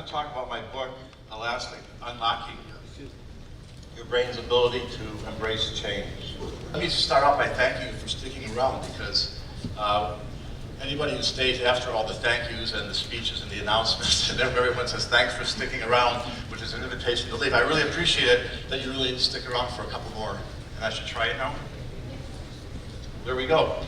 to talk about my book, Elastic, Unlocking Your Brain's Ability to Embrace Change. Let me start off by thanking you for sticking around, because anybody who stays after all the thank yous and the speeches and the announcements, and everyone says thanks for sticking around, which is an invitation to leave. I really appreciate it that you really stick around for a couple more. And I should try it now? There we go.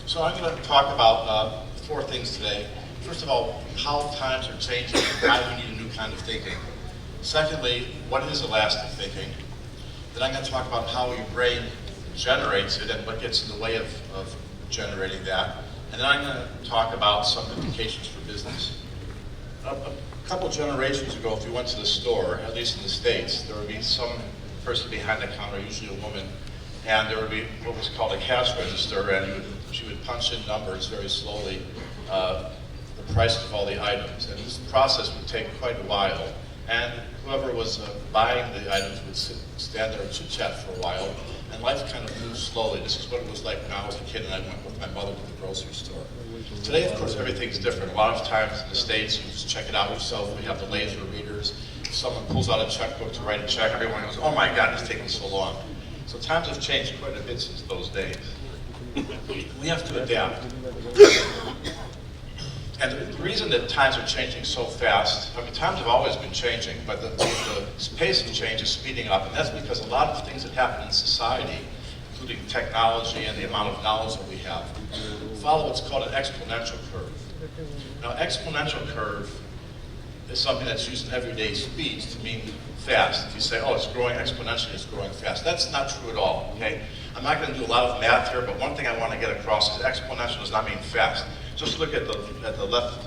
So I'm going to talk about 4 things today. First of all, how times are changing and why we need a new kind of thinking. Secondly, what is elastic thinking? Then I'm going to talk about how your brain generates it and what gets in the way of generating that. And then I'm going to talk about some implications for business. A couple generations ago, if you went to the store, at least in the States, there would be some person behind the counter, usually a woman, and there would be what was called a cash register, and she would punch in numbers very slowly, the price of all the items. And this process would take quite a while. And whoever was buying the items would stand there and chit-chat for a while, and life kind of moved slowly. This is what it was like when I was a kid and I went with my mother to the grocery store. Today, of course, everything's different. A lot of times in the States, you just check it out yourself. We have the laser readers. If someone pulls out a checkbook to write a check, everyone goes, oh my God, it's taking so long. So times have changed quite a bit since those days. We have to adapt. And the reason that times are changing so fast, I mean, times have always been changing, but the pace of change is speeding up, and that's because a lot of things that happen in society, including technology and the amount of knowledge that we have, follow what's called an exponential curve. Now, exponential curve is something that's used in everyday speech to mean fast. If you say, oh, it's growing exponentially, it's growing fast. That's not true at all, okay? I'm not going to do a lot of math here, but one thing I want to get across is exponential does not mean fast. Just look at the left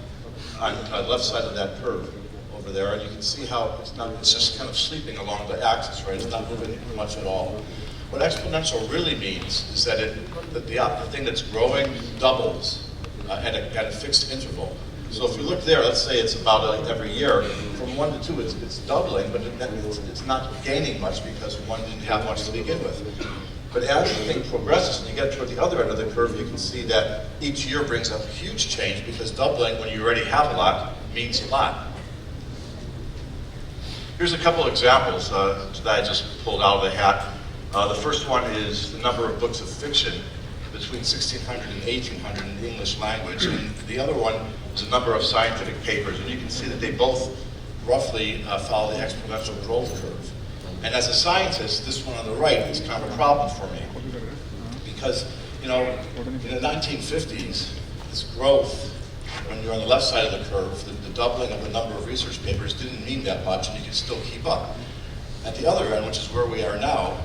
side of that curve over there, and you can see how it's just kind of sleeping along the axis, right? It's not moving much at all. What exponential really means is that the thing that's growing doubles at a fixed interval. So if you look there, let's say it's about every year, from 1 to 2 it's doubling, but it's not gaining much because 1 didn't have much to begin with. But as the thing progresses and you get toward the other end of the curve, you can see that each year brings up a huge change, because doubling when you already have a lot means a lot. Here's a couple examples that I just pulled out of the hat. The first one is the number of books of fiction between 1600 and 1800 in the English language, and the other one is the number of scientific papers. And you can see that they both roughly follow the exponential growth curve. And as a scientist, this one on the right is kind of a problem for me, because, you know, in the 1950s, this growth, when you're on the left side of the curve, the doubling of the number of research papers didn't mean that much, and you could still keep up. At the other end, which is where we are now,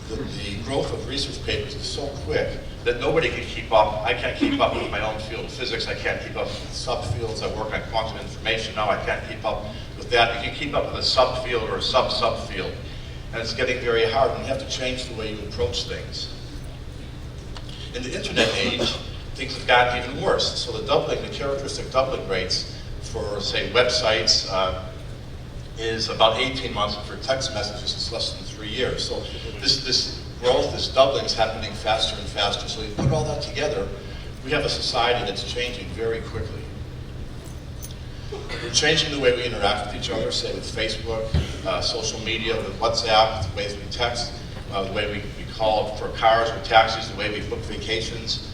the growth of research papers is so quick that nobody can keep up. I can't keep up with my own field of physics. I can't keep up with subfields. I work on quantum information now. I can't keep up with that. You can keep up with a subfield or a sub-subfield. And it's getting very hard, and you have to change the way you approach things. In the internet age, things have gotten even worse. So the characteristic doubling rates for, say, websites is about 18 months, and for text messages it's less than 3 years. So this growth, this doubling is happening faster and faster. So you put all that together, we have a society that's changing very quickly. We're changing the way we interact with each other, say with Facebook, social media, with WhatsApp, the ways we text, the way we call for cars or taxis, the way we book vacations.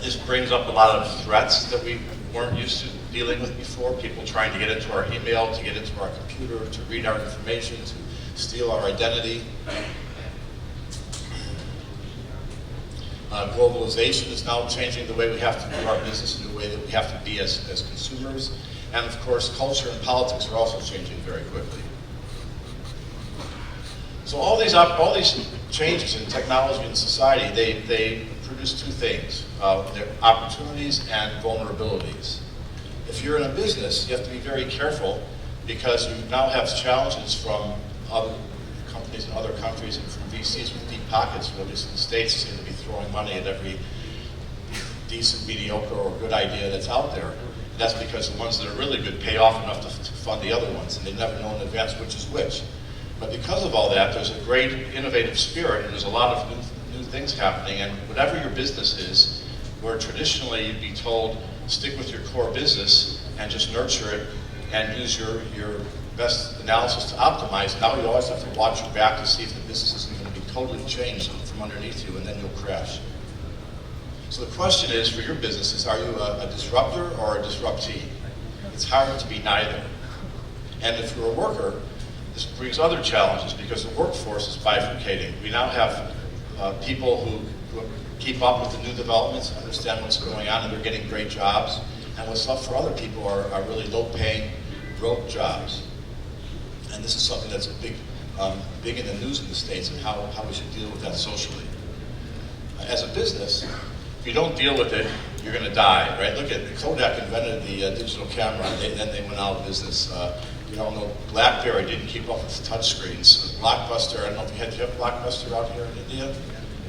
This brings up a lot of threats that we weren't used to dealing with before. People trying to get into our email, to get into our computer, to read our information, to steal our identity. Globalization is now changing the way we have to do our business and the way that we have to be as consumers. And of course, culture and politics are also changing very quickly. So all these changes in technology and society, they produce 2 things. They're opportunities and vulnerabilities. If you're in a business, you have to be very careful, because you now have challenges from other companies in other countries and from VCs with deep pockets, who at least in the States seem to be throwing money at every decent, mediocre, or good idea that's out there. And that's because the ones that are really good pay off enough to fund the other ones, and they never know in advance which is which. But because of all that, there's a great innovative spirit, and there's a lot of new things happening, and whatever your business is, where traditionally you'd be told, stick with your core business and just nurture it and use your best analysis to optimize. Now you always have to watch your back to see if the business isn't going to be totally changed from underneath you, and then you'll crash. So the question is, for your businesses, are you a disruptor or a disruptee? It's hard to be neither. And if you're a worker, this brings other challenges because the workforce is bifurcating. We now have people who keep up with the new developments, understand what's going on, and they're getting great jobs. And what's left for other people are really low-paying, broke jobs. And this is something that's big in the news in the States, and how we should deal with that socially. As a business, if you don't deal with it, you're going to die, right? Look at Kodak invented the digital camera, and then they went out of business. We all know BlackBerry didn't keep up with touchscreens. Blockbuster, I don't know if you had Blockbuster out here in India.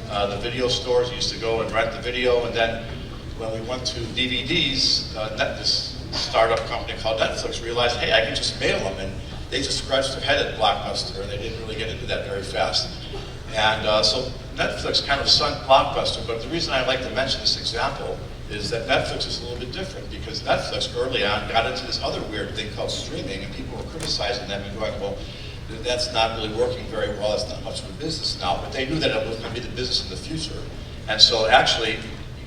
The video stores used to go and rent the video, and then when we went to DVDs, this startup company called Netflix realized, hey, I can just mail them, and they just scratched their head at Blockbuster, and they didn't really get into that very fast. And so Netflix kind of sunk Blockbuster, but the reason I like to mention this example is that Netflix is a little bit different, because Netflix early on got into this other weird thing called streaming, and people were criticizing them and going, well, that's not really working very well, it's not much of a business now. But they knew that it was going to be the business in the future. And so actually,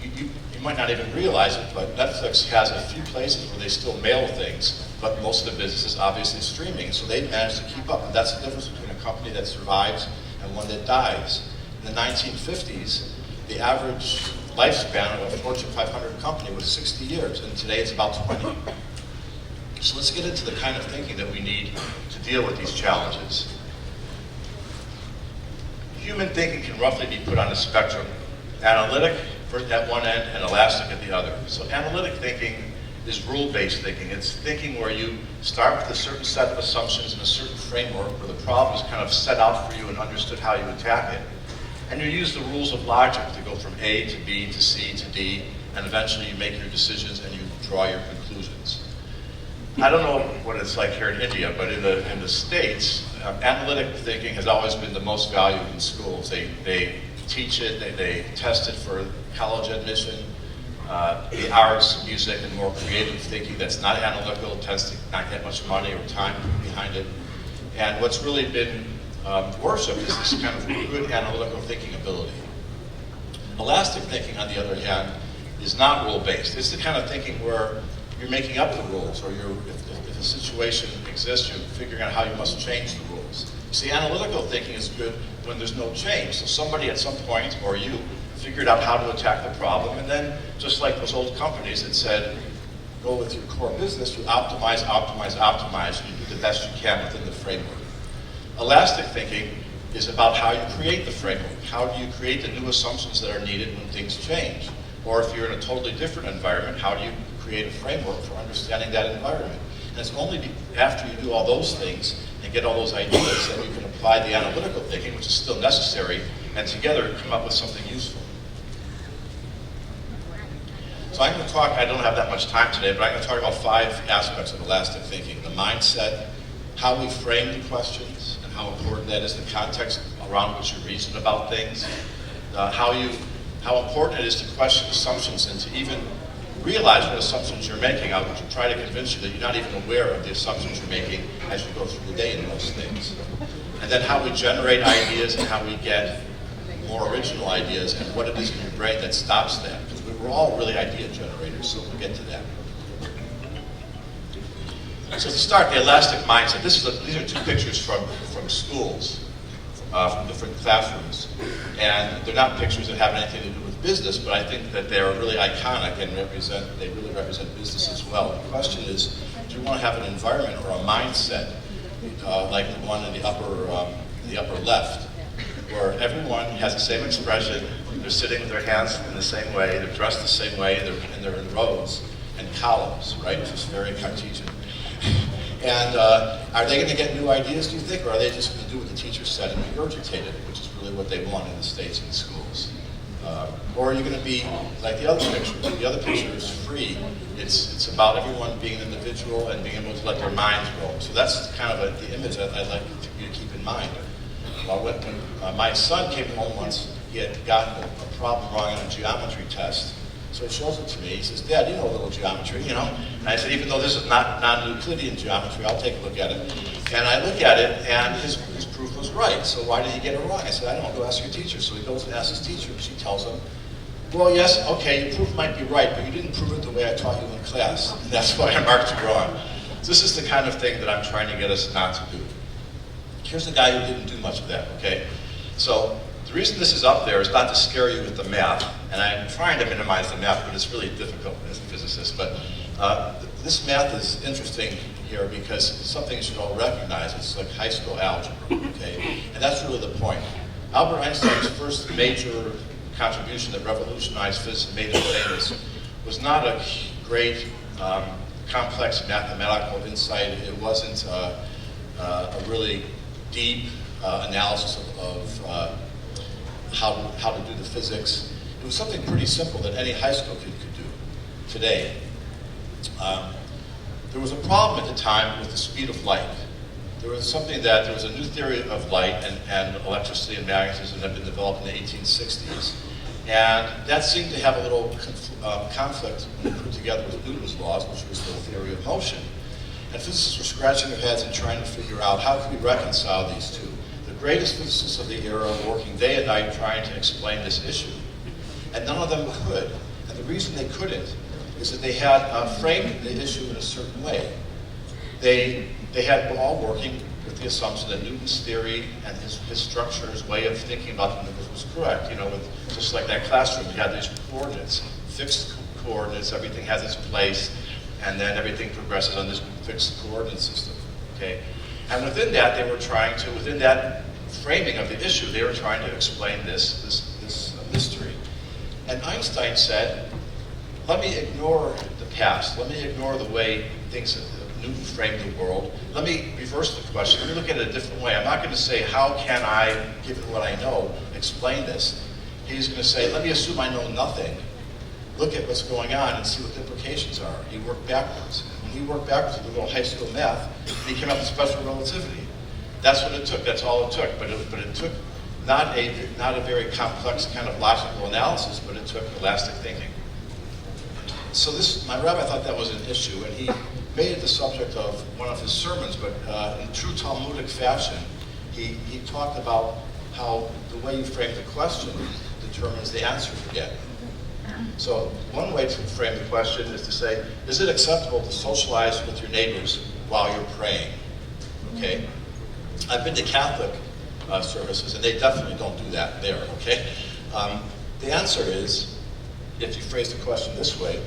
you might not even realize it, but Netflix has a few places where they still mail things, but most of the business is obviously streaming. So they've managed to keep up, and that's the difference between a company that survives and one that dies. In the 1950s, the average lifespan of a Fortune 500 company was 60 years, and today it's about 20. So let's get into the kind of thinking that we need to deal with these challenges. Human thinking can roughly be put on a spectrum. Analytic at one end and elastic at the other. So analytic thinking is rule-based thinking. It's thinking where you start with a certain set of assumptions and a certain framework where the problem is kind of set out for you and understood how you attack it. And you use the rules of logic to go from A to B to C to D, and eventually you make your decisions and you draw your conclusions. I don't know what it's like here in India, but in the States, analytic thinking has always been the most valued in schools. They teach it, they test it for college admission. The arts, music, and more creative thinking that's not analytical tends to not get much money or time behind it. And what's really been worshipped is this kind of good analytical thinking ability. Elastic thinking, on the other hand, is not rule-based. It's the kind of thinking where you're making up the rules, or if a situation exists, you're figuring out how you must change the rules. You see, analytical thinking is good when there's no change. So somebody at some point, or you, figured out how to attack the problem, and then, just like those old companies that said, go with your core business, you optimize, optimize, optimize, and you do the best you can within the framework. Elastic thinking is about how you create the framework. How do you create the new assumptions that are needed when things change? Or if you're in a totally different environment, how do you create a framework for understanding that environment? And it's only after you do all those things and get all those ideas that you can apply the analytical thinking, which is still necessary, and together come up with something useful. So I'm going to talk, I don't have that much time today, but I'm going to talk about 5 aspects of elastic thinking. The mindset, how we frame the questions, and how important that is, the context around which you reason about things, how important it is to question assumptions and to even realize what assumptions you're making. I would try to convince you that you're not even aware of the assumptions you're making as you go through the day in most things. And then how we generate ideas and how we get more original ideas and what it is in your brain that stops that. Because we're all really idea generators, so we'll get to that. So to start, the elastic mindset. These are 2 pictures from schools, from different classrooms. And they're not pictures that have anything to do with business, but I think that they're really iconic and they really represent business as well. The question is, do you want to have an environment or a mindset like the one in the upper left, where everyone has the same expression, they're sitting with their hands in the same way, they're dressed the same way, and they're in rows and columns, right? It's just very Cartesian. And are they going to get new ideas, do you think, or are they just going to do what the teacher said and regurgitate it, which is really what they want in the States and schools? Or are you going to be like the other picture? The other picture is free. It's about everyone being an individual and being able to let their minds roam. So that's kind of the image that I'd like you to keep in mind. When my son came home once, he had gotten a problem wrong on a geometry test, So he shows it to me. He says, Dad, you know a little geometry, you know? And I said, even though this is not non-Euclidean geometry, I'll take a look at it. And I look at it, and his proof was right. So why did he get it wrong? I said, I don't know, go ask your teacher. So he goes and asks his teacher, and she tells him, well, yes, okay, your proof might be right, but you didn't prove it the way I taught you in class. And that's why I marked you wrong. This is the kind of thing that I'm trying to get us not to do. Here's a guy who didn't do much of that, okay? So the reason this is up there is not to scare you with the math, and I'm trying to minimize the math, but it's really difficult as a physicist. But this math is interesting here because it's something you should all recognize. It's like high school algebra, okay? And that's really the point. Albert Einstein's first major contribution that revolutionized physics and made him famous was not a great complex mathematical insight. It wasn't a really deep analysis of how to do the physics. It was something pretty simple that any high school kid could do today. There was a problem at the time with the speed of light. There was a new theory of light and electricity and magnetism that had been developed in the 1860s. And that seemed to have a little conflict when put together with Newton's laws, which was the theory of motion. And physicists were scratching their heads and trying to figure out how can we reconcile these two. The greatest physicists of the era were working day and night trying to explain this issue. And none of them could. And the reason they couldn't is that they had framed the issue in a certain way. They had all working with the assumption that Newton's theory and his structure, his way of thinking about the universe was correct. You know, just like that classroom, you had these coordinates, fixed coordinates, everything has its place, and then everything progresses on this fixed coordinate system, okay? And within that, within that framing of the issue, they were trying to explain this mystery. And Einstein said, let me ignore the past. Let me ignore the way things Newton framed the world. Let me reverse the question. Let me look at it a different way. I'm not going to say, how can I, given what I know, explain this? He's going to say, let me assume I know nothing. Look at what's going on and see what the implications are. He worked backwards. When he worked backwards with a little high school math, he came up with special relativity. That's what it took. That's all it took. But it took not a very complex kind of logical analysis, but it took elastic thinking. So my rabbi thought that was an issue, and he made it the subject of one of his sermons, but in true Talmudic fashion, he talked about how the way you frame the question determines the answer you get. So one way to frame the question is to say, is it acceptable to socialize with your neighbors while you're praying? Okay? I've been to Catholic services, and they definitely don't do that there, okay? The answer is, if you phrase the question this way,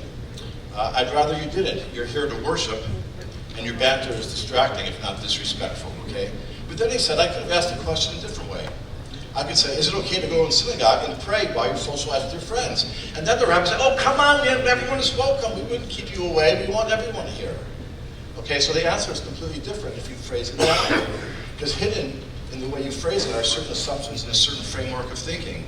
I'd rather you didn't. You're here to worship, and your banter is distracting, if not disrespectful, okay? But then he said, I could have asked the question a different way. I could say, is it okay to go in synagogue and pray while you socialize with your friends? And then the rabbi said, oh, come on, everyone is welcome. We wouldn't keep you away. We want everyone here. Okay, so the answer is completely different if you phrase it that way. Because hidden in the way you phrase it are certain assumptions and a certain framework of thinking.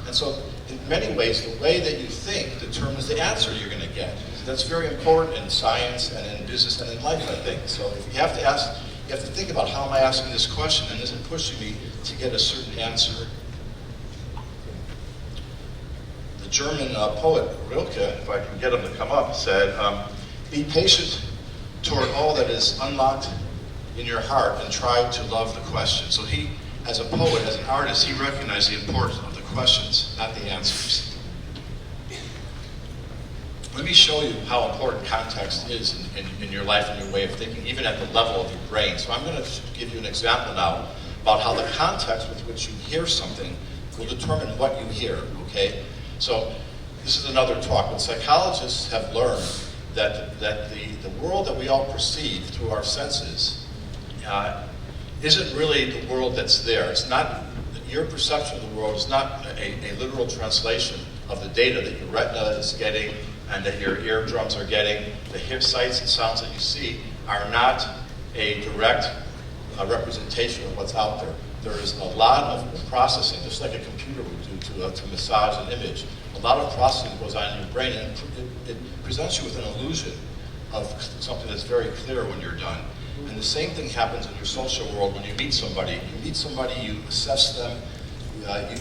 And so, in many ways, the way that you think determines the answer you're going to get. That's very important in science and in business and in life, I think. So if you have to think about, how am I asking this question, and is it pushing me to get a certain answer? The German poet Rilke, if I can get him to come up, said, be patient toward all that is unlocked in your heart and try to love the question. So he, as a poet, as an artist, he recognized the importance of the questions, not the answers. Let me show you how important context is in your life and your way of thinking, even at the level of your brain. So I'm going to give you an example now about how the context with which you hear something will determine what you hear, okay? So this is another talk, but psychologists have learned that the world that we all perceive through our senses isn't really the world that's there. It's not, your perception of the world is not a literal translation of the data that your retina is getting and that your eardrums are getting. The sights and sounds that you see are not a direct representation of what's out there. There is a lot of processing, just like a computer would do to massage an image. A lot of processing goes on in your brain, and it presents you with an illusion of something that's very clear when you're done. And the same thing happens in your social world when you meet somebody. You meet somebody, you assess them,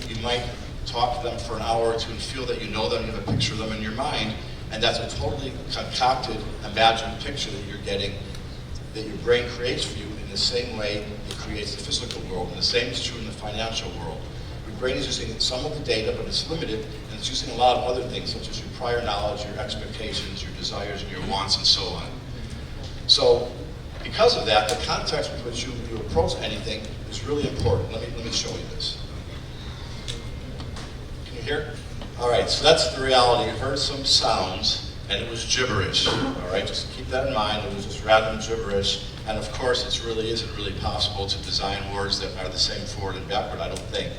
you might talk to them for an hour or two and feel that you know them, you have a picture of them in your mind, and that's a totally concocted, imagined picture that you're getting, that your brain creates for you in the same way it creates the physical world. And the same is true in the financial world. Your brain is using some of the data, but it's limited, and it's using a lot of other things, such as your prior knowledge, your expectations, your desires, and your wants, and so on. So, because of that, the context with which you approach anything is really important. Let me show you this. Can you hear? All right, so that's the reality. You heard some sounds, and it was gibberish. All right, just keep that in mind. It was just random gibberish. And of course, it really isn't really possible to design words that are the same forward and backward, I don't think.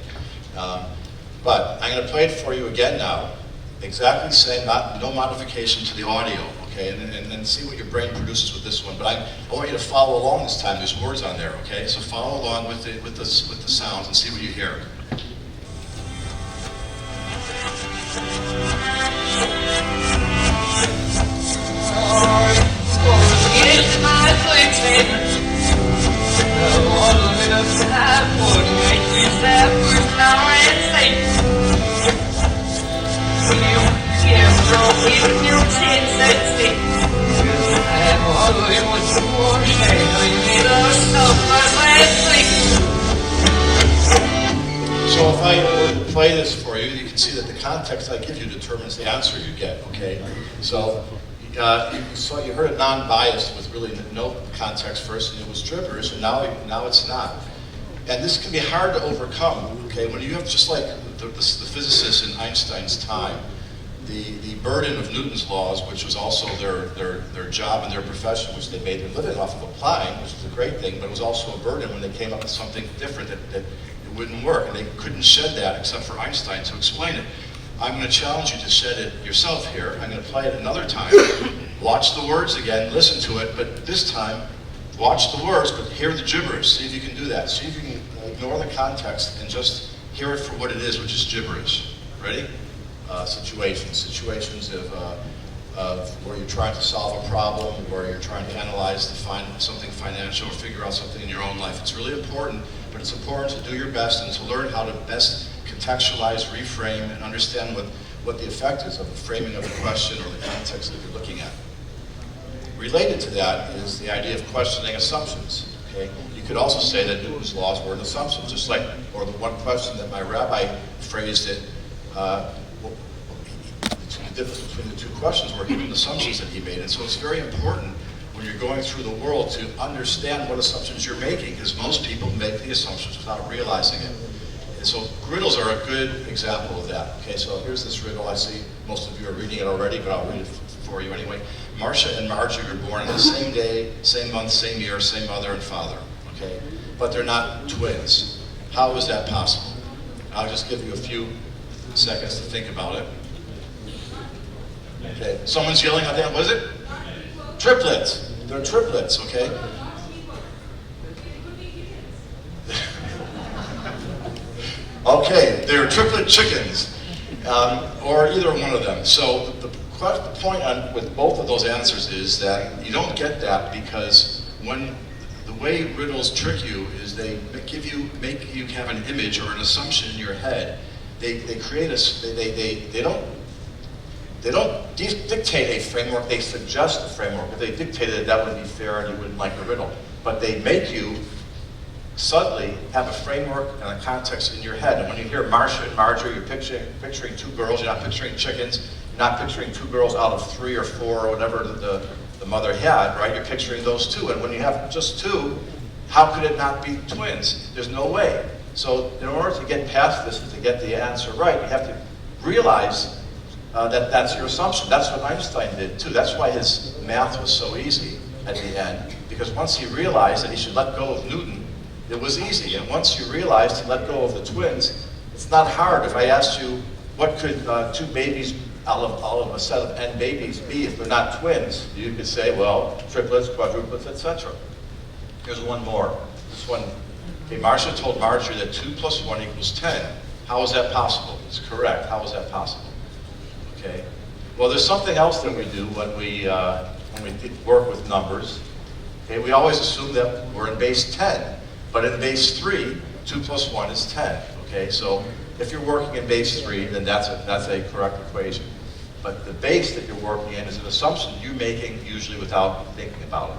But I'm going to play it for you again now. Exactly the same, no modification to the audio, okay? And then see what your brain produces with this one. But I want you to follow along this time. There's words on there, okay? So follow along with the sounds and see what you hear. So if I were to play this for you, you can see that the context I give you determines the answer you get, okay? So you heard it non-biased with really no context first, and it was gibberish, and now it's not. And this can be hard to overcome, okay? When you have, just like the physicists in Einstein's time, the burden of Newton's laws, which was also their job and their profession, which they made their living off of applying, which was a great thing, but it was also a burden when they came up with something different that it wouldn't work, and they couldn't shed that except for Einstein to explain it. I'm going to challenge you to shed it yourself here. I'm going to play it another time. Watch the words again, listen to it, but this time, watch the words, but hear the gibberish. See if you can do that. See if you can ignore the context and just hear it for what it is, which is gibberish. Ready? Situations of where you're trying to solve a problem, where you're trying to analyze to find something financial or figure out something in your own life. It's really important, but it's important to do your best and to learn how to best contextualize, reframe, and understand what the effect is of the framing of a question or the context that you're looking at. Related to that is the idea of questioning assumptions. Okay? You could also say that Newton's laws were an assumption, just like, or the one question that my rabbi phrased it, the difference between the two questions were hidden assumptions that he made. And so it's very important when you're going through the world to understand what assumptions you're making, because most people make the assumptions without realizing it. And so riddles are a good example of that. Okay, so here's this riddle. I see most of you are reading it already, but I'll read it for you anyway. Marcia and Margie were born on the same day, same month, same year, same mother and father. Okay, but they're not twins. How is that possible? I'll just give you a few seconds to think about it. Okay, someone's yelling out there. What is it? Triplets. They're triplets, okay? Okay, they're triplet chickens, or either one of them. So the point with both of those answers is that you don't get that because when the way riddles trick you is they make you have an image or an assumption in your head. They create they don't dictate a framework, they suggest a framework. If they dictated it, that would be fair and you wouldn't like the riddle. But they make you subtly have a framework and a context in your head. And when you hear Marcia and Marjorie, you're picturing two girls, you're not picturing chickens, you're not picturing two girls out of 3 or 4 or whatever the mother had, right? You're picturing those two. And when you have just two, how could it not be twins? There's no way. So in order to get past this and to get the answer right, you have to realize that that's your assumption. That's what Einstein did too. That's why his math was so easy at the end, because once he realized that he should let go of Newton, it was easy. And once you realized he let go of the twins, it's not hard. If I asked you, what could 2 babies out of a set of n babies be if they're not twins? You could say, well, triplets, quadruplets, etc. Here's one more. This one. Okay, Marcia told Marjorie that 2 + 1 = 10. How is that possible? It's correct. How is that possible? Okay. Well, there's something else that we do when we work with numbers. Okay, we always assume that we're in base 10, but in base 3, 2 + 1 is 10. Okay, so If you're working in base 3, then that's a correct equation. But the base that you're working in is an assumption you're making usually without thinking about it.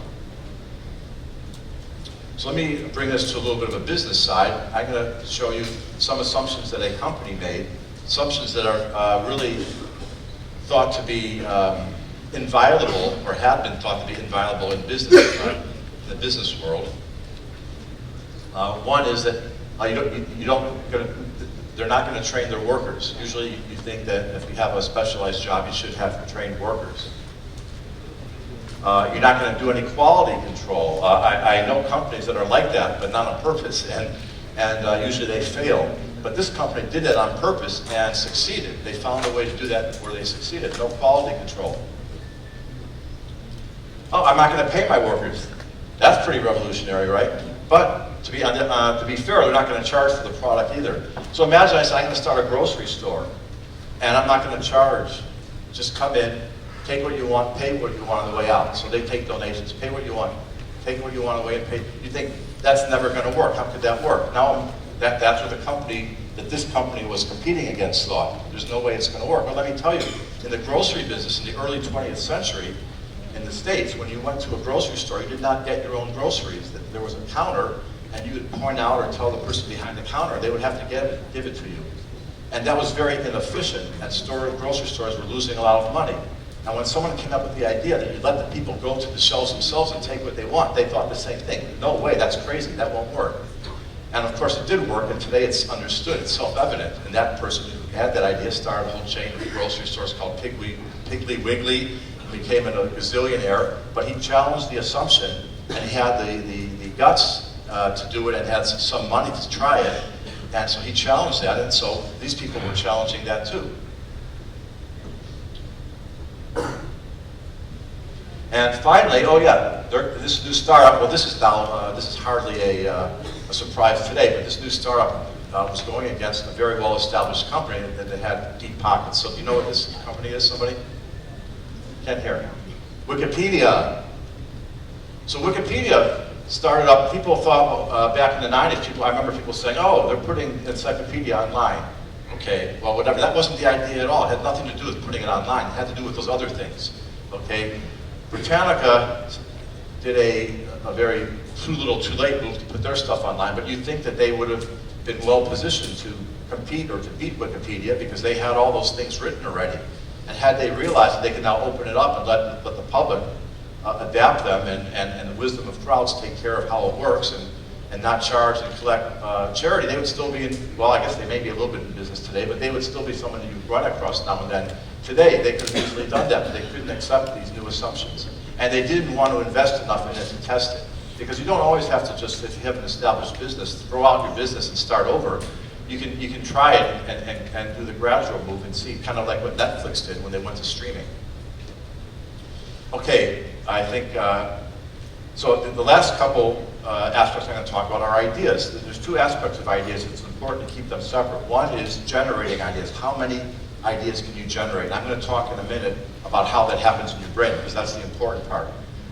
So let me bring this to a little bit of a business side. I'm going to show you some assumptions that a company made, assumptions that are really thought to be inviolable, or have been thought to be inviolable in business, in the business world. One is that they're not going to train their workers. Usually you think that if you have a specialized job, you should have trained workers. You're not going to do any quality control. I know companies that are like that, but not on purpose, and usually they fail. But this company did that on purpose and succeeded. They found a way to do that where they succeeded. No quality control. Oh, I'm not going to pay my workers. That's pretty revolutionary, right? But to be fair, they're not going to charge for the product either. So imagine I say, I'm going to start a grocery store, and I'm not going to charge. Just come in, take what you want, pay what you want on the way out. So they take donations, pay what you want, take what you want away, and pay. You think that's never going to work? How could that work? Now that's what the company that this company was competing against thought. There's no way it's going to work. But let me tell you, in the grocery business in the early 20th century, in the States, when you went to a grocery store, you did not get your own groceries. There was a counter, and you would point out or tell the person behind the counter. They would have to give it to you. And that was very inefficient, and grocery stores were losing a lot of money. And when someone came up with the idea that you let the people go to the shelves themselves and take what they want, they thought the same thing. No way, that's crazy, that won't work. And of course it did work, and today it's understood, it's self-evident. And that person who had that idea started a whole chain of grocery stores called Piggly Wiggly, became a gazillionaire, but he challenged the assumption, and he had the guts to do it and had some money to try it. And so he challenged that, and so these people were challenging that too. And finally, oh yeah, this new startup, well this is hardly a surprise today, but this new startup was going against a very well-established company that had deep pockets. So do you know what this company is, somebody? Can't hear. Wikipedia. So Wikipedia started up, people thought back in the 90s, I remember people saying, oh, they're putting encyclopedia online. Okay, well whatever, that wasn't the idea at all. It had nothing to do with putting it online. It had to do with those other things. Okay, Britannica did a very too little too late move to put their stuff online, but you'd think that they would have been well positioned to compete or to beat Wikipedia because they had all those things written already. And had they realized that they could now open it up and let the public adapt them and the wisdom of crowds take care of how it works and not charge and collect charity, they would still be in, well, I guess they may be a little bit in business today, but they would still be someone you run across now and then. Today, they could have easily done that, but they couldn't accept these new assumptions. And they didn't want to invest enough in it to test it. Because you don't always have to just, if you have an established business, throw out your business and start over. You can try it and do the gradual move and see, kind of like what Netflix did when they went to streaming. Okay, I think, so the last couple aspects I'm going to talk about are ideas. There's two aspects of ideas. It's important to keep them separate. One is generating ideas. How many ideas can you generate? And I'm going to talk in a minute about how that happens in your brain, because that's the important part.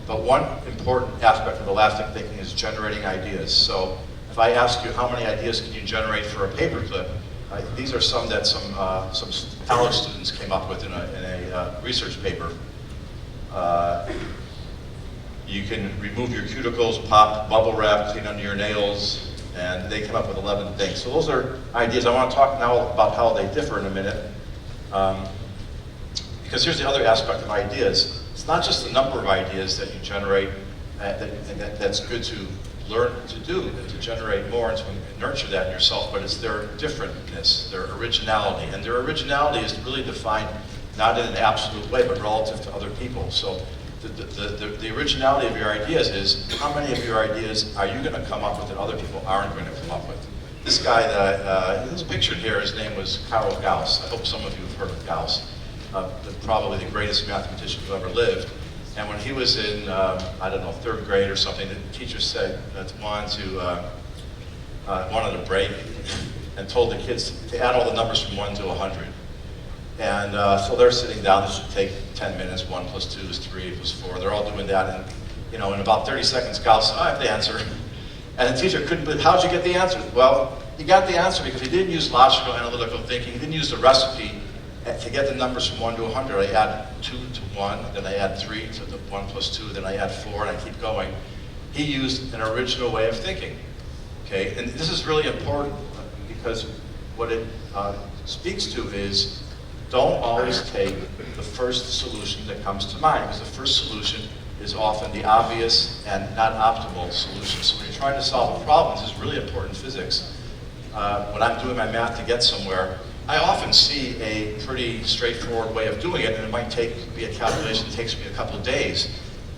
But one important aspect of elastic thinking is generating ideas. So if I ask you how many ideas can you generate for a paperclip, these are some that some college students came up with in a research paper. You can remove your cuticles, pop bubble wrap, clean under your nails, and they came up with 11 things. So those are ideas. I want to talk now about how they differ in a minute. Because here's the other aspect of ideas. It's not just the number of ideas that you generate that's good to learn to do and to generate more and to nurture that in yourself, but it's their differentness, their originality. And their originality is really defined not in an absolute way, but relative to other people. So the originality of your ideas is how many of your ideas are you going to come up with that other people aren't going to come up with. This guy that who's pictured here, his name was Karl Gauss. I hope some of you have heard of Gauss. Probably the greatest mathematician who ever lived. And when he was in, I don't know, 3rd grade or something, the teacher said that wanted to break and told the kids to add all the numbers from 1 to 100. And so they're sitting down. This should take 10 minutes. 1 plus 2 is 3 plus 4. They're all doing that. And in about 30 seconds, Gauss said, I have the answer. And the teacher couldn't believe, how'd you get the answer? Well, he got the answer because he didn't use logical analytical thinking. He didn't use the recipe to get the numbers from 1 to 100. I add 2 to 1, then I add 3 to the 1 plus 2, then I add 4, and I keep going. He used an original way of thinking. Okay, and this is really important because what it speaks to is don't always take the first solution that comes to mind, because the first solution is often the obvious and not optimal solution. So when you're trying to solve a problem, this is really important in physics. When I'm doing my math to get somewhere, I often see a pretty straightforward way of doing it, and it might be a calculation that takes me a couple of days.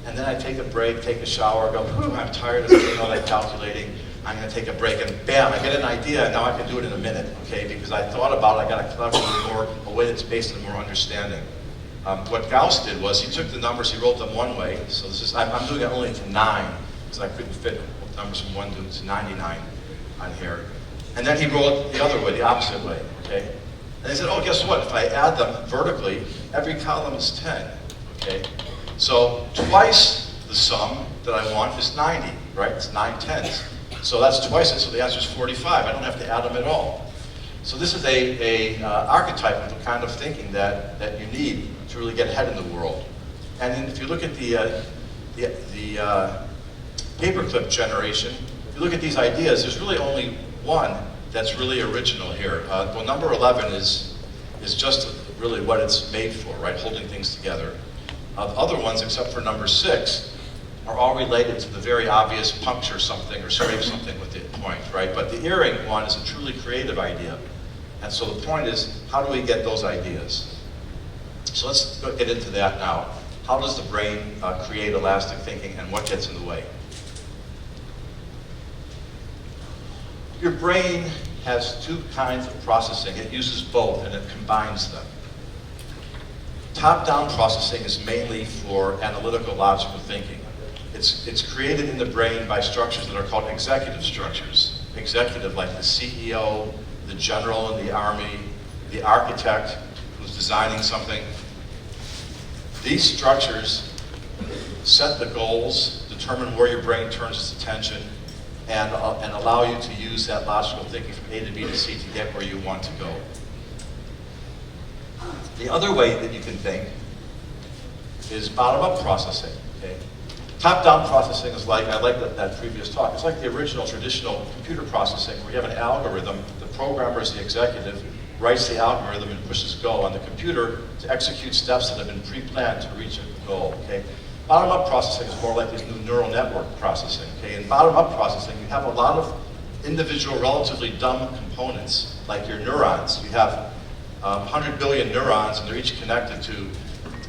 And then I take a break, take a shower, go, whew, I'm tired of doing all that calculating. I'm going to take a break, and bam, I get an idea, and now I can do it in a minute, okay? Because I thought about it, I got a clever a way that's based on more understanding. What Gauss did was he took the numbers, he wrote them one way. So this is, I'm doing it only to 9, because I couldn't fit numbers from 1 to 99 on here. And then he wrote it the other way, the opposite way, okay? And he said, oh, guess what? If I add them vertically, every column is 10, okay? So twice the sum that I want is 90, right? It's 9 tenths. So that's twice it, so the answer is 45. I don't have to add them at all. So this is a archetype of the kind of thinking that you need to really get ahead in the world. And then if you look at the paperclip generation, if you look at these ideas, there's really only one that's really original here. Well, number 11 is just really what it's made for, right? Holding things together. The other ones, except for number 6, are all related to the very obvious puncture something or scrape something with the point, right? But the earring one is a truly creative idea. And so the point is, how do we get those ideas? So let's get into that now. How does the brain create elastic thinking, and what gets in the way? Your brain has 2 kinds of processing. It uses both, and it combines them. Top-down processing is mainly for analytical, logical thinking. It's created in the brain by structures that are called executive structures. Executive, like the CEO, the general in the army, the architect who's designing something. These structures set the goals, determine where your brain turns its attention, and allow you to use that logical thinking from A to B to C to get where you want to go. The other way that you can think is bottom-up processing. Okay? Top-down processing is like, I like that previous talk, it's like the original traditional computer processing where you have an algorithm, the programmer is the executive, writes the algorithm and pushes go on the computer to execute steps that have been pre-planned to reach a goal. Okay? Bottom-up processing is more like this new neural network processing. Okay? In bottom-up processing, you have a lot of individual, relatively dumb components, like your neurons. You have 100 billion neurons, and they're each connected to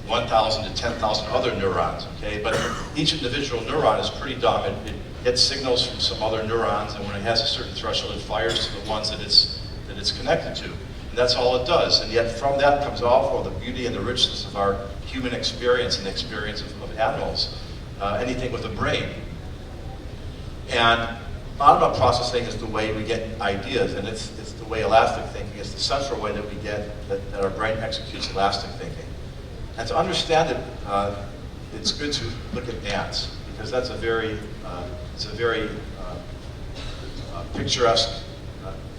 1,000 to 10,000 other neurons, okay? But each individual neuron is pretty dumb. It gets signals from some other neurons, and when it has a certain threshold, it fires to the ones that it's connected to. And that's all it does. And yet from that comes all the beauty and the richness of our human experience and the experience of animals, anything with a brain. And bottom-up processing is the way we get ideas, and it's the way elastic thinking is the central way that we get, that our brain executes elastic thinking. And to understand it, it's good to look at ants, because that's a very picturesque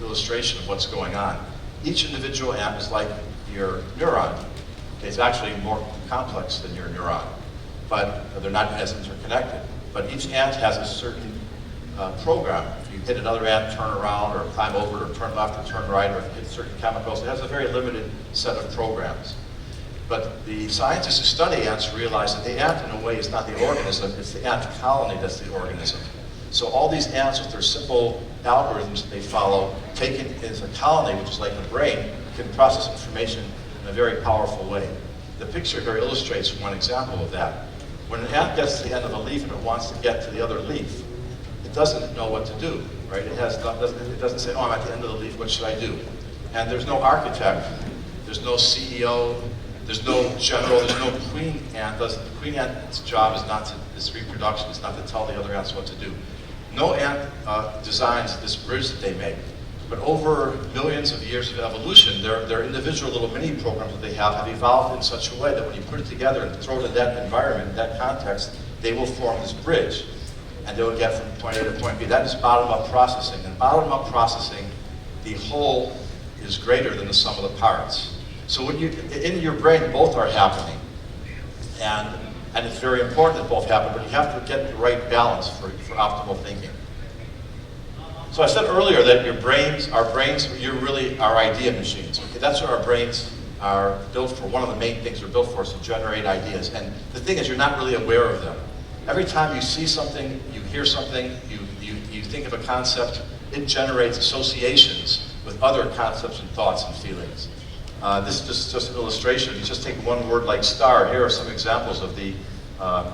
illustration of what's going on. Each individual ant is like your neuron. Okay, it's actually more complex than your neuron, but they're not as interconnected. But each ant has a certain program. If you hit another ant, turn around, or climb over, or turn left, or turn right, or hit certain chemicals, it has a very limited set of programs. But the scientists who study ants realize that the ant, in a way, is not the organism, it's the ant colony that's the organism. So all these ants with their simple algorithms that they follow, taken as a colony, which is like a brain, can process information in a very powerful way. The picture here illustrates one example of that. When an ant gets to the end of a leaf and it wants to get to the other leaf, it doesn't know what to do, right? It doesn't say, oh, I'm at the end of the leaf, what should I do? And there's no architect, there's no CEO, there's no general, there's no queen ant. The queen ant's job is not to, this reproduction, is not to tell the other ants what to do. No ant designs this bridge that they make. But over millions of years of evolution, their individual little mini programs that they have evolved in such a way that when you put it together and throw it in that environment, that context, they will form this bridge. And they will get from point A to point B. That is bottom-up processing. And bottom-up processing the whole is greater than the sum of the parts. So when you, in your brain, both are happening. And it's very important that both happen, but you have to get the right balance for optimal thinking. So I said earlier that our brains, you're really our idea machines. Okay? That's what our brains are built for. One of the main things they're built for is to generate ideas. And the thing is, you're not really aware of them. Every time you see something, you hear something, you think of a concept, it generates associations with other concepts and thoughts and feelings. This is just an illustration. If you just take one word like star, here are some examples of the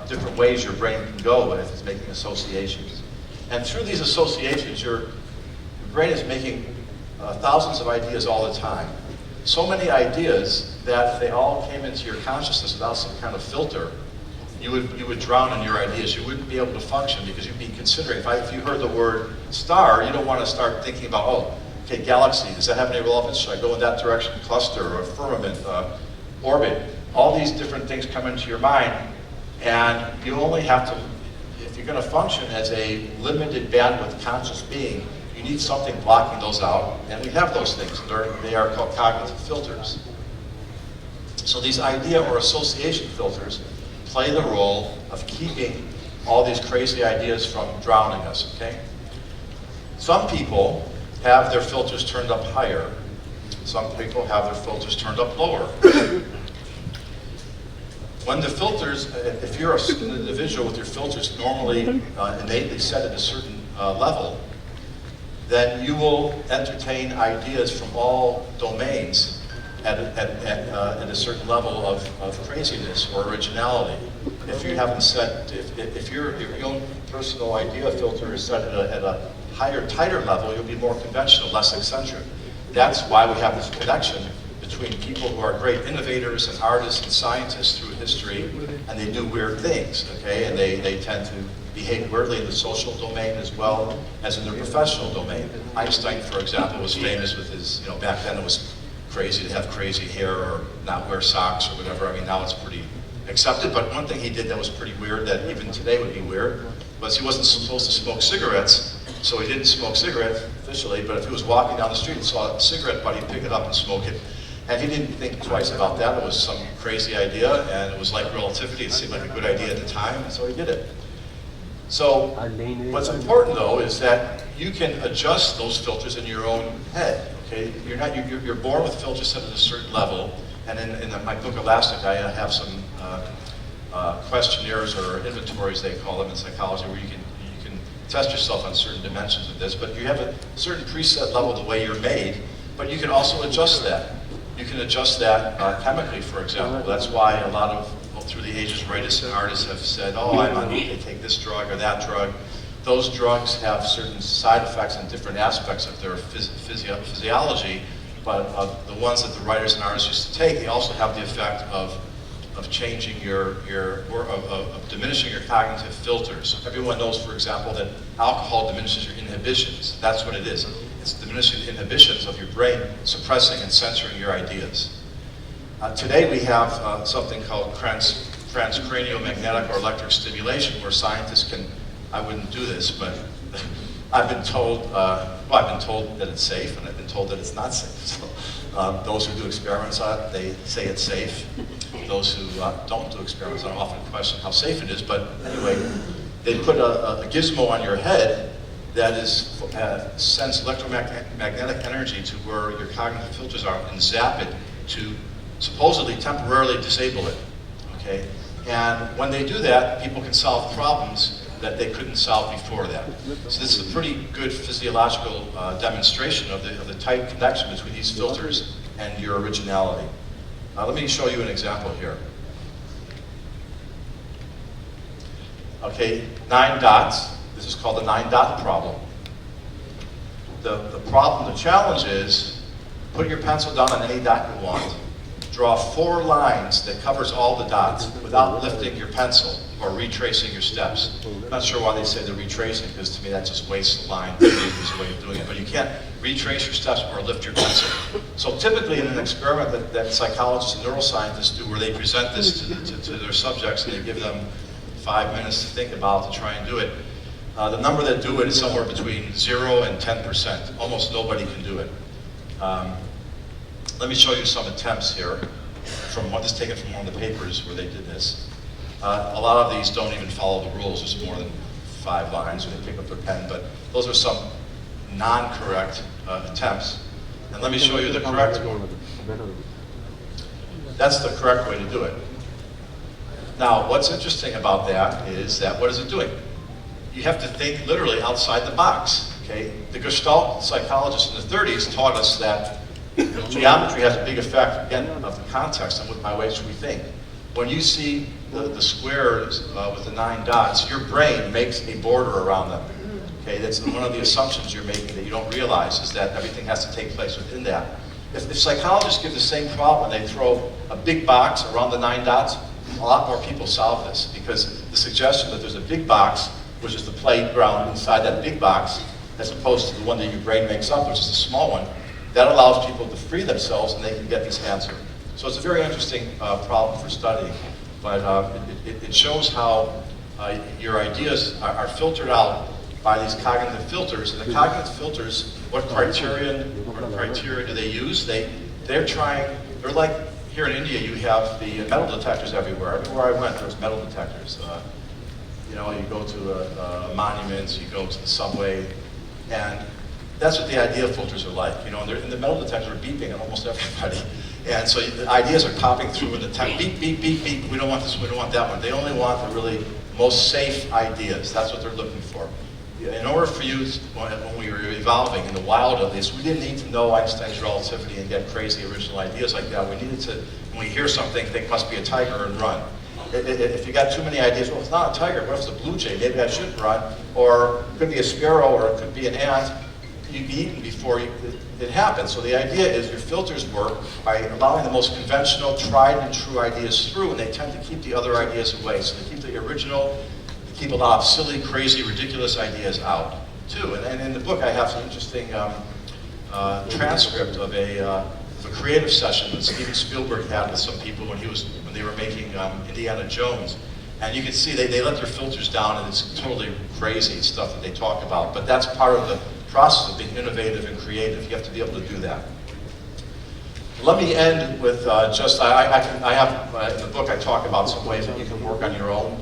different ways your brain can go if it's making associations. And through these associations, your brain is making thousands of ideas all the time. So many ideas that if they all came into your consciousness without some kind of filter, you would drown in your ideas. You wouldn't be able to function because you'd be considering, if you heard the word star, you don't want to start thinking about, oh, okay, galaxy, does that have any relevance? Should I go in that direction? Cluster, or firmament, orbit. All these different things come into your mind, and you only have to, if you're going to function as a limited bandwidth conscious being, you need something blocking those out, and we have those things. They are called cognitive filters. So these idea or association filters play the role of keeping all these crazy ideas from drowning us, okay? Some people have their filters turned up higher. Some people have their filters turned up lower. When the filters, if you're an individual with your filters normally innately set at a certain level, then you will entertain ideas from all domains at a certain level of craziness or originality. If you haven't set, if your own personal idea filter is set at a higher, tighter level, you'll be more conventional, less eccentric. That's why we have this connection between people who are great innovators and artists and scientists through history, and they do weird things, okay? And they tend to behave weirdly in the social domain as well as in their professional domain. Einstein, for example, was famous with his, back then it was crazy to have crazy hair or not wear socks or whatever. I mean, now it's pretty accepted, but one thing he did that was pretty weird, that even today would be weird, was he wasn't supposed to smoke cigarettes, so he didn't smoke cigarettes officially, but if he was walking down the street and saw a cigarette butt, he'd pick it up and smoke it. And he didn't think twice about that. It was some crazy idea, and it was like relativity. It seemed like a good idea at the time, and so he did it. So what's important, though, is that you can adjust those filters in your own head. Okay, you're born with filters set at a certain level, and in my book Elastic, I have some questionnaires or inventories, they call them in psychology, where you can test yourself on certain dimensions of this. But you have a certain preset level the way you're made, but you can also adjust that. You can adjust that chemically, for example. That's why a lot of, through the ages, writers and artists have said, oh, they take this drug or that drug. Those drugs have certain side effects and different aspects of their physiology, but the ones that the writers and artists used to take, they also have the effect of changing of diminishing your cognitive filters. Everyone knows, for example, that alcohol diminishes your inhibitions. That's what it is. It's diminishing the inhibitions of your brain, suppressing and censoring your ideas. Today we have something called transcranial magnetic or electric stimulation, where scientists can, I wouldn't do this, but I've been told that it's safe, and I've been told that it's not safe. So those who do experiments on it, they say it's safe. Those who don't do experiments on it often question how safe it is, but anyway, they put a gizmo on your head that sends electromagnetic energy to where your cognitive filters are and zap it to supposedly temporarily disable it, okay? And when they do that, people can solve problems that they couldn't solve before that. So this is a pretty good physiological demonstration of the tight connection between these filters and your originality. Let me show you an example here. Okay, 9 dots. This is called the 9-dot problem. The challenge is, put your pencil down on any dot you want, draw 4 lines that covers all the dots without lifting your pencil or retracing your steps. I'm not sure why they say they're retracing, because to me that just wastes the line. There's a way of doing it, but you can't retrace your steps or lift your pencil. So typically in an experiment that psychologists and neuroscientists do, where they present this to their subjects and they give them 5 minutes to think about it, to try and do it, the number that do it is somewhere between 0 and 10%. Almost nobody can do it. Um, Let me show you some attempts here from what is taken from one of the papers where they did this. A lot of these don't even follow the rules. There's more than 5 lines when they pick up their pen, but those are some non-correct attempts. And let me show you the correct one. That's the correct way to do it. Now, what's interesting about that is that what is it doing? You have to think literally outside the box. Okay? The Gestalt psychologists in the 30s taught us that geometry has a big effect, again, of the context and with my ways we think. When you see the squares with the 9 dots, your brain makes a border around them. Okay, that's one of the assumptions you're making that you don't realize, is that everything has to take place within that. If psychologists give the same problem and they throw a big box around the 9 dots, a lot more people solve this, because the suggestion that there's a big box, which is the playground inside that big box, as opposed to the one that your brain makes up, which is a small one, that allows people to free themselves and they can get this answer. So it's a very interesting problem for studying, but it shows how your ideas are filtered out by these cognitive filters. And the cognitive filters, what criteria do they use? They're like, here in India you have the metal detectors everywhere. Everywhere I went there was metal detectors. You know, you go to monuments, you go to the subway, and that's what the idea filters are like. You know, and the metal detectors are beeping at almost everybody. And so the ideas are popping through in the tech, beep, beep, beep, beep, we don't want this, we don't want that one. They only want the really most safe ideas. That's what they're looking for. In order for you, when we were evolving, in the wild at least, we didn't need to know Einstein's relativity and get crazy original ideas like that. We needed to, when we hear something, think must be a tiger and run. If you got too many ideas, well, it's not a tiger, what if it's a blue jay? Maybe I shouldn't run. Or it could be a sparrow, or it could be an ant. You'd be eaten before it happens. So the idea is your filters work by allowing the most conventional, tried and true ideas through, and they tend to keep the other ideas away. So they keep the original, they keep a lot of silly, crazy, ridiculous ideas out, too. And in the book, I have some interesting transcript of a creative session that Steven Spielberg had with some people when they were making Indiana Jones. And you can see they let their filters down, and it's totally crazy stuff that they talk about. But that's part of the process of being innovative and creative. You have to be able to do that. Let me end with I have in the book I talk about some ways that you can work on your own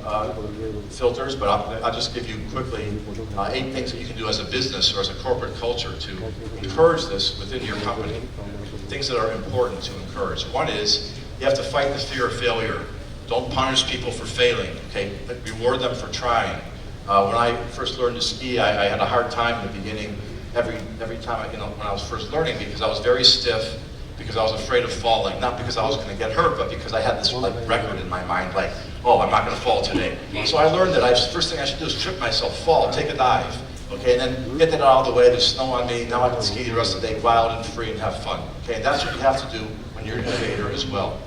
filters, but I'll just give you quickly 8 things that you can do as a business or as a corporate culture to encourage this within your company. Things that are important to encourage. One is you have to fight the fear of failure. Don't punish people for failing. Okay, reward them for trying. When I first learned to ski, I had a hard time in the beginning. Every time when I was first learning, because I was very stiff, because I was afraid of falling, not because I was going to get hurt, but because I had this record in my mind, like, oh, I'm not going to fall today. So I learned that first thing I should do is trip myself, fall, take a dive, okay, and then get that out of the way. There's snow on me. Now I can ski the rest of the day, wild and free, and have fun. Okay, and that's what you have to do when you're an innovator as well.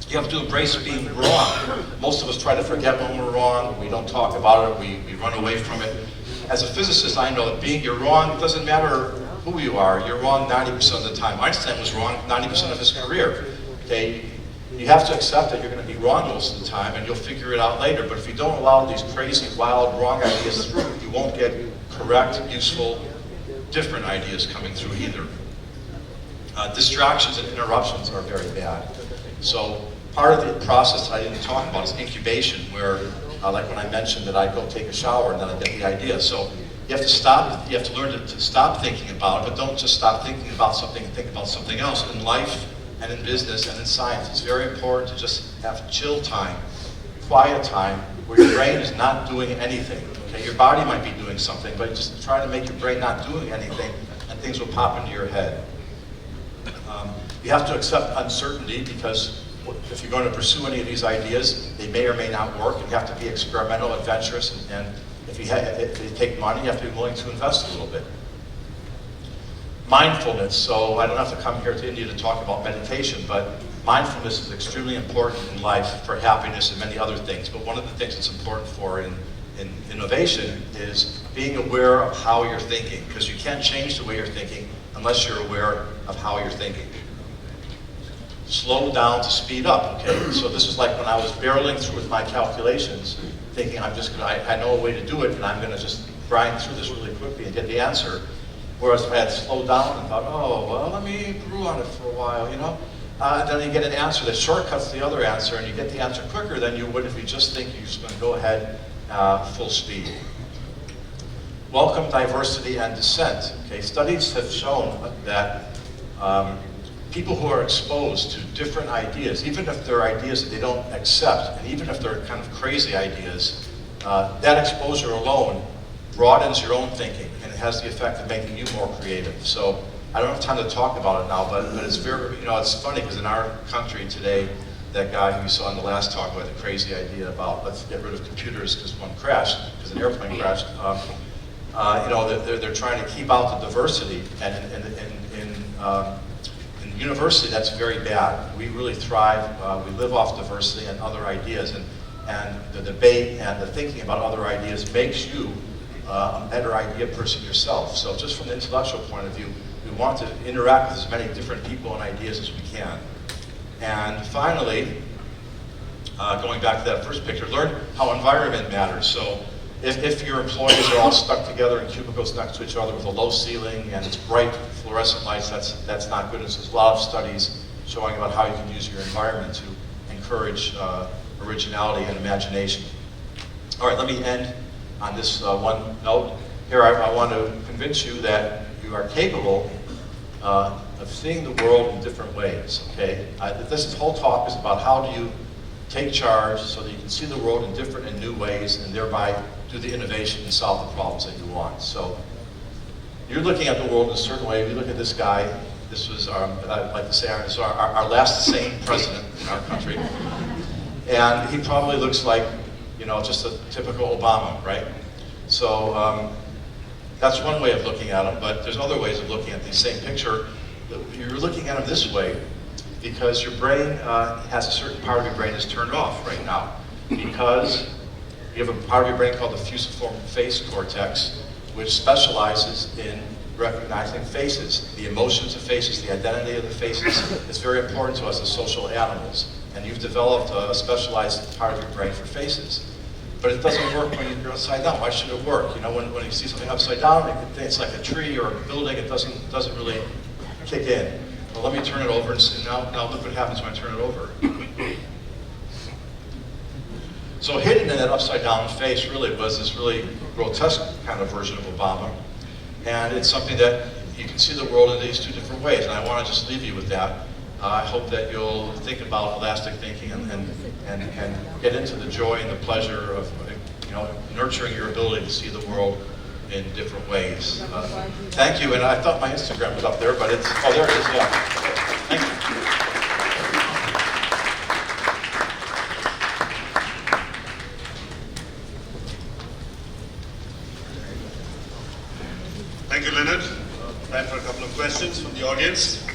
You have to embrace being wrong. Most of us try to forget when we're wrong. We don't talk about it. We run away from it. As a physicist, I know that you're wrong, it doesn't matter who you are. You're wrong 90% of the time. Einstein was wrong 90% of his career. Okay? You have to accept that you're going to be wrong most of the time, and you'll figure it out later. But if you don't allow these crazy, wild, wrong ideas through, you won't get correct, useful, different ideas coming through either. Distractions and interruptions are very bad. So part of the process that I didn't talk about is incubation, where, like when I mentioned that I go take a shower and then I get the idea. So you have to stop, you have to learn to stop thinking about it, but don't just stop thinking about something and think about something else. In life and in business and in science, it's very important to just have chill time, quiet time, where your brain is not doing anything. Okay? Your body might be doing something, but just try to make your brain not doing anything, and things will pop into your head. You have to accept uncertainty, because if you're going to pursue any of these ideas, they may or may not work, and you have to be experimental, adventurous, and if you take money, you have to be willing to invest a little bit. Mindfulness, so I don't have to come here to India to talk about meditation, but mindfulness is extremely important in life for happiness and many other things. But one of the things that's important for in innovation is being aware of how you're thinking, because you can't change the way you're thinking unless you're aware of how you're thinking. Slow down to speed up, okay? So this is like when I was barreling through with my calculations, thinking I know a way to do it, and I'm gonna just grind through this really quickly and get the answer. Whereas if I had slowed down and thought, oh, well, let me brew on it for a while, you know, then you get an answer that shortcuts the other answer, and you get the answer quicker than you would if you just think you're just going to go ahead full speed. Welcome diversity and dissent. Okay, studies have shown that people who are exposed to different ideas, even if they're ideas that they don't accept, and even if they're kind of crazy ideas, that exposure alone broadens your own thinking, and it has the effect of making you more creative. So I don't have time to talk about it now, but it's very, you know, it's funny because in our country today, that guy who you saw in the last talk about the crazy idea about let's get rid of computers because one crashed, because an airplane crashed, you know, they're trying to keep out the diversity, and in university that's very bad. We really thrive, we live off diversity and other ideas, and the debate and the thinking about other ideas makes you a better idea person yourself. So just from the intellectual point of view, we want to interact with as many different people and ideas as we can. And finally, going back to that first picture, learn how environment matters. So if your employees are all stuck together in cubicles next to each other with a low ceiling and it's bright fluorescent lights, that's not good. There's a lot of studies showing about how you can use your environment to encourage originality and imagination. All right, let me end on this one note. Here I want to convince you that you are capable of seeing the world in different ways, okay? This whole talk is about how do you take charge so that you can see the world in different and new ways and thereby do the innovation and solve the problems that you want. So you're looking at the world in a certain way. If you look at this guy, this was, I'd like to say, our last sane president in our country. And he probably looks like, you know, just a typical Obama, right? So that's one way of looking at him, but there's other ways of looking at the same picture. You're looking at him this way because your brain has a certain part of your brain that's turned off right now, because you have a part of your brain called the fusiform face cortex, which specializes in recognizing faces, the emotions of faces, the identity of the faces. It's very important to us as social animals, and you've developed a specialized part of your brain for faces. But it doesn't work when you're upside down. Why should it work? You know, when you see something upside down, it's like a tree or a building. It doesn't really kick in. Well, let me turn it over and see. Now look what happens when I turn it over. So hidden in that upside down face really was this really grotesque kind of version of Obama. And it's something that you can see the world in these two different ways. And I want to just leave you with that. I hope that you'll think about elastic thinking and get into the joy and the pleasure of, you know, nurturing your ability to see the world in different ways. Thank you, and I thought my Instagram was up there, but it's, oh, there it is, yeah. Thank you. Thank you, Leonard. Time for a couple of questions from the audience.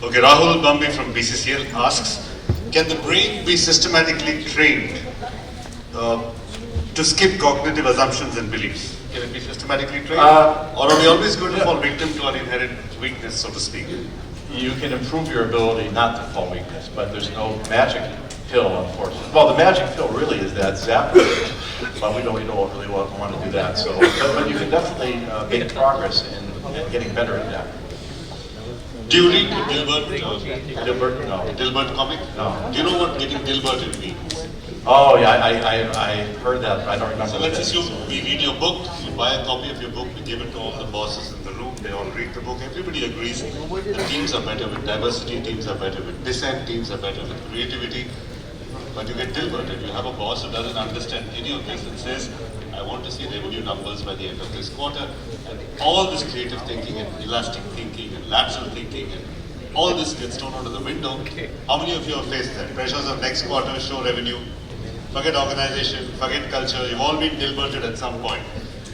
Okay, Rahul Bambi from BCCL asks, can the brain be systematically trained to skip cognitive assumptions and beliefs? Can it be systematically trained? Or are we always going to fall victim to our inherent weakness, so to speak? You can improve your ability not to fall weakness, but there's no magic pill, unfortunately. Well, the magic pill really is that zap, but we don't really want to do that. So, but you can definitely make progress in getting better at that. Do you read Dilbert? Dilbert? No. Dilbert comic? No. Do you know what getting Dilberted means? Oh yeah, I heard that, but I don't remember. So let's assume we read your book, you buy a copy of your book, we give it to all the bosses in the room, they all read the book, everybody agrees that teams are better with diversity, teams are better with dissent, teams are better with creativity. But you get Dilberted, you have a boss who doesn't understand any of this and says, I want to see revenue numbers by the end of this quarter, and all this creative thinking and elastic thinking and lateral thinking and all this gets thrown out of the window. How many of you have faced that? Pressures of next quarter, show revenue, forget organization, forget culture, you've all been Dilberted at some point.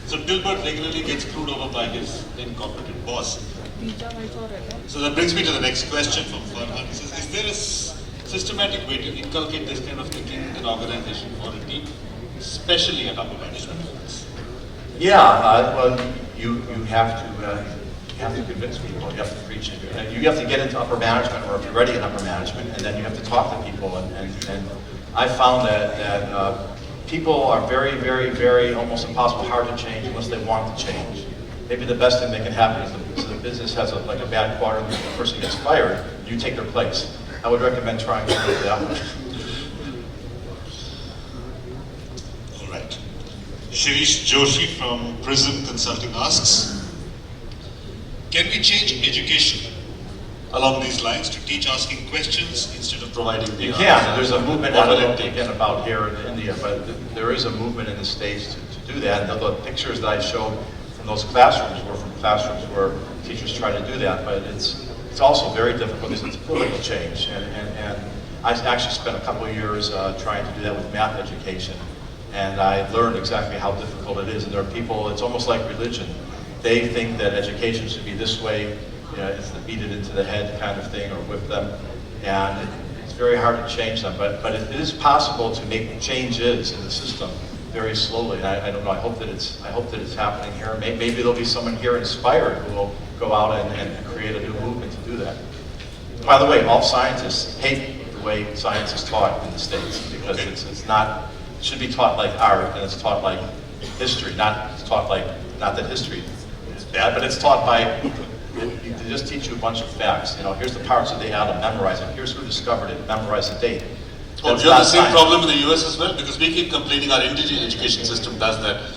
So Dilbert regularly gets screwed over by his incompetent boss. So that brings me to the next question from Farhan. He says, is there a systematic way to inculcate this kind of thinking in an organization or a team, especially at upper management levels? Yeah, well, you have to convince people. You have to preach it. You have to get into upper management, or if you're already in upper management, and then you have to talk to people. And I found that people are very, very, very almost impossible hard to change unless they want to change. maybe the best thing that can happen is the business has like a bad quarter, and the person gets fired, you take their place. I would recommend trying to do that one. All right. Shirish Joshi from Prism Consulting asks, can we change education along these lines to teach asking questions instead of providing the You answers? can. There's a movement, I What will don't it know take? again about here in India, but there is a movement in the States to do that. And the pictures that I showed from those classrooms were from classrooms where teachers try to do that, but it's also very difficult because it's political change. And I actually spent a couple of years trying to do that with math education. And I learned exactly how difficult it is. And there are people, it's almost like religion. They think that education should be this way, you know, it's the beat it into the head kind of thing or whip them. And it's very hard to change them. But it is possible to make changes in the system very slowly. And I don't know, I hope that it's happening here. Maybe there'll be someone here inspired who will go out and create a new movement to do that. By the way, all scientists hate the way science is taught in the States because it's not, it should be taught like art and it's taught like history, not that history is bad, but it's taught by, they just teach you a bunch of facts. You know, here's the parts of the atom, memorize it. Here's who discovered it, memorize the date. Oh, That's you have the not same science. problem in the US as well? Because we keep complaining our Indian education system does that.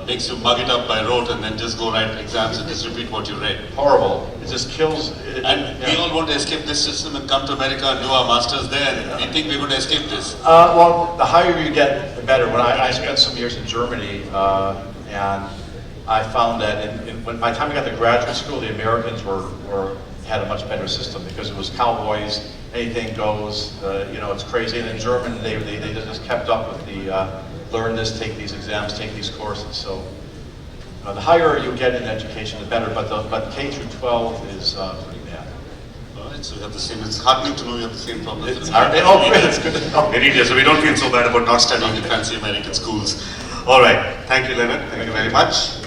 Makes you mug it up by rote and then just go write exams and just repeat what you read. Horrible. It just kills. And we all want to escape this system and come to America and do our masters there, and we think we're going to escape this. Well, the higher you get, the better. When I spent some years in Germany, and I found that by the time I got to graduate school, the Americans had a much better system because it was cowboys, anything goes, you know, it's crazy. And in German, they just kept up with the learn this, take these exams, take these courses. So the higher you get in education, the better. But K through 12 is pretty bad. All right, so we have the same. It's heartening to know you have the same problem. It's good to know. In India, so we don't feel so bad about not studying in fancy American schools. All right, thank you, Leonard. Thank you very much.